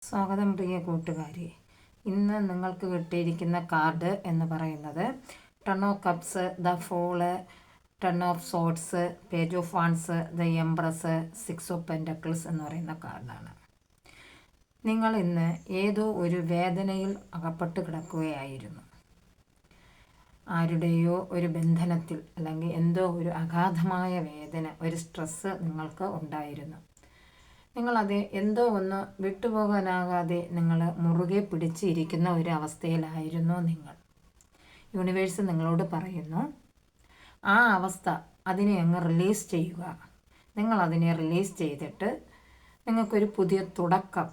സ്വാഗതം പ്രിയ കൂട്ടുകാരി. ഇന്ന് നിങ്ങൾക്ക് കിട്ടിയിരിക്കുന്ന കാർഡ് എന്ന് പറയുന്നത് ten of cups, the fool, ten of swords, page of wands, the empress, six of pentacles എന്ന് പറയുന്ന കാർഡാണ്. നിങ്ങൾ ഇന്ന് ഏതോ ഒരു വേദനയിൽ അകപ്പെട്ട് കിടക്കുകയായിരുന്നു. ആരുടെയോ ഒരു ബന്ധനത്തിൽ അല്ലെങ്കിൽ എന്തോ ഒരു അഗാധമായ വേദന, ഒരു സ്ട്രെസ്സ് നിങ്ങൾക്ക് ഉണ്ടായിരുന്നു. നിങ്ങളത് എന്തോ ഒന്ന് വിട്ടുപോകാനാകാതെ നിങ്ങൾ മുറുകെ പിടിച്ചിരിക്കുന്ന ഒരു അവസ്ഥയിലായിരുന്നു നിങ്ങൾ. യൂണിവേഴ്സ് നിങ്ങളോട് പറയുന്നു, ആ അവസ്ഥ അതിനെ അങ്ങ് റിലീസ് ചെയ്യുക. നിങ്ങളതിനെ റിലീസ് ചെയ്തിട്ട് നിങ്ങൾക്കൊരു പുതിയ തുടക്കം,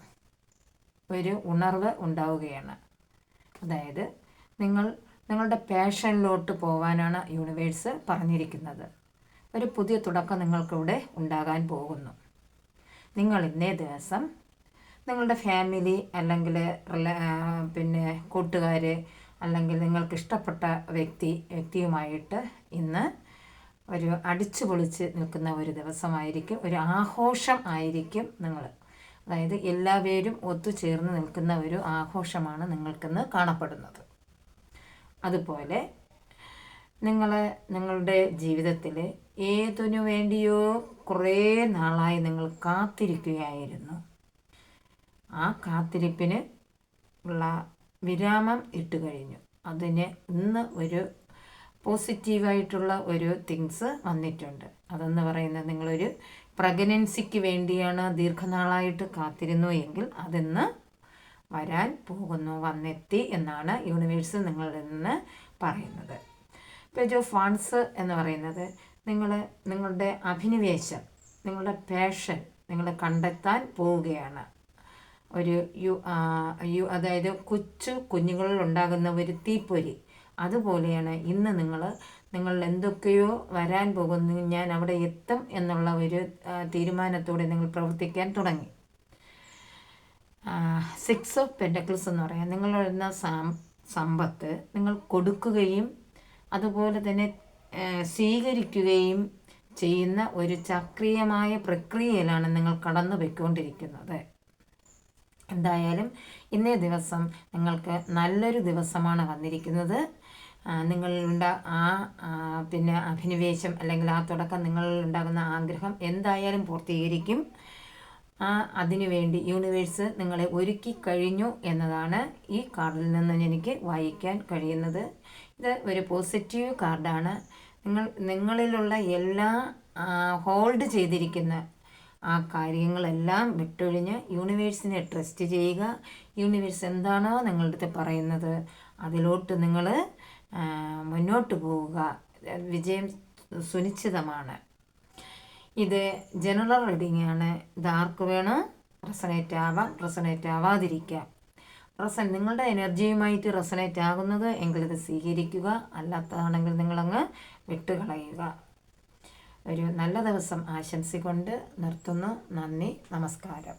ഒരു ഉണർവ് ഉണ്ടാവുകയാണ്. അതായത് നിങ്ങളുടെ പാഷനിലോട്ട് പോകാനാണ് യൂണിവേഴ്സ് പറഞ്ഞിരിക്കുന്നത്. ഒരു പുതിയ തുടക്കം നിങ്ങൾക്കിവിടെ ഉണ്ടാകാൻ പോകുന്നു. നിങ്ങൾ ഇന്നേ ദിവസം നിങ്ങളുടെ ഫാമിലി അല്ലെങ്കിൽ കൂട്ടുകാർ അല്ലെങ്കിൽ നിങ്ങൾക്ക് ഇഷ്ടപ്പെട്ട വ്യക്തിയുമായിട്ട് ഇന്ന് ഒരു അടിച്ചു പൊളിച്ച് നിൽക്കുന്ന ഒരു ദിവസമായിരിക്കും, ഒരു ആഘോഷം ആയിരിക്കും നിങ്ങൾ. അതായത് എല്ലാവരും ഒത്തുചേർന്ന് നിൽക്കുന്ന ഒരു ആഘോഷമാണ് നിങ്ങൾക്കിന്ന് കാണപ്പെടുന്നത്. അതുപോലെ നിങ്ങളുടെ ജീവിതത്തിൽ ഏതിനു വേണ്ടിയോ കുറേ നാളായി നിങ്ങൾ കാത്തിരിക്കുകയായിരുന്നു. ആ കാത്തിരിപ്പിന് ഉള്ള വിരാമം ഇട്ട് കഴിഞ്ഞു. അതിന് ഇന്ന് ഒരു പോസിറ്റീവായിട്ടുള്ള ഒരു തിങ്സ് വന്നിട്ടുണ്ട്. അതെന്ന് പറയുന്നത്, നിങ്ങളൊരു പ്രഗ്നൻസിക്ക് വേണ്ടിയാണ് ദീർഘനാളായിട്ട് കാത്തിരുന്നു എങ്കിൽ അതിന്ന് വരാൻ പോകുന്നു, വന്നെത്തി എന്നാണ് യൂണിവേഴ്സ് നിങ്ങളിൽ നിന്ന് പറയുന്നത്. പേജ് ഓഫ് വാൺസ് എന്ന് പറയുന്നത് നിങ്ങളുടെ അഭിനിവേശം, നിങ്ങളുടെ പാഷൻ നിങ്ങൾ കണ്ടെത്താൻ പോവുകയാണ്. അതായത് കുഞ്ഞുങ്ങളിൽ ഉണ്ടാകുന്ന ഒരു തീപ്പൊരി, അതുപോലെയാണ് ഇന്ന് നിങ്ങൾ എന്തൊക്കെയോ വരാൻ പോകുന്നു, ഞാൻ അവിടെ എത്തും എന്നുള്ള ഒരു തീരുമാനത്തോടെ നിങ്ങൾ പ്രവർത്തിക്കാൻ തുടങ്ങി. സിക്സ് ഓഫ് പെൻറ്റക്കിൾസ് എന്ന് പറയാം, നിങ്ങളുടെ സമ്പത്ത് നിങ്ങൾ കൊടുക്കുകയും അതുപോലെ തന്നെ സ്വീകരിക്കുകയും ചെയ്യുന്ന ഒരു ചക്രീയമായ പ്രക്രിയയിലാണ് നിങ്ങൾ കടന്നു പോയിക്കൊണ്ടിരിക്കുന്നത്. എന്തായാലും ഇന്നേ ദിവസം നിങ്ങൾക്ക് നല്ലൊരു ദിവസമാണ് വന്നിരിക്കുന്നത്. നിങ്ങളുടെ അഭിനിവേശം അല്ലെങ്കിൽ ആ തുടക്കം, നിങ്ങളിൽ ഉണ്ടാകുന്ന ആഗ്രഹം എന്തായാലും പൂർത്തീകരിക്കും. അതിനുവേണ്ടി യൂണിവേഴ്സ് നിങ്ങളെ ഒരുക്കി കഴിഞ്ഞു എന്നതാണ് ഈ കാർഡിൽ നിന്ന് എനിക്ക് വായിക്കാൻ കഴിയുന്നത്. ഇത് ഒരു പോസിറ്റീവ് കാർഡാണ്. നിങ്ങളിലുള്ള എല്ലാ ഹോൾഡ് ചെയ്തിരിക്കുന്ന ആ കാര്യങ്ങളെല്ലാം വിട്ടൊഴിഞ്ഞ് യൂണിവേഴ്സിനെ ട്രസ്റ്റ് ചെയ്യുക. യൂണിവേഴ്സ് എന്താണോ നിങ്ങളുടെ അടുത്ത് പറയുന്നത് അതിലോട്ട് നിങ്ങൾ മുന്നോട്ട് പോവുക. വിജയം സുനിശ്ചിതമാണ്. ഇത് ജനറൽ റീഡിംഗ് ആണ്. ഇത് ആർക്ക് വേണം, റെസണേറ്റ് ആവാം, റെസണേറ്റ് ആവാതിരിക്കാം. നിങ്ങളുടെ എനർജിയുമായിട്ട് റെസണേറ്റ് ആകുന്നത് എങ്കിൽ ഇത് സ്വീകരിക്കുക, അല്ലാത്തതാണെങ്കിൽ നിങ്ങളങ്ങ് വിട്ടുകളയുക. ഒരു നല്ല ദിവസം ആശംസിക്കൊണ്ട് നിർത്തുന്നു. നന്ദി, നമസ്കാരം.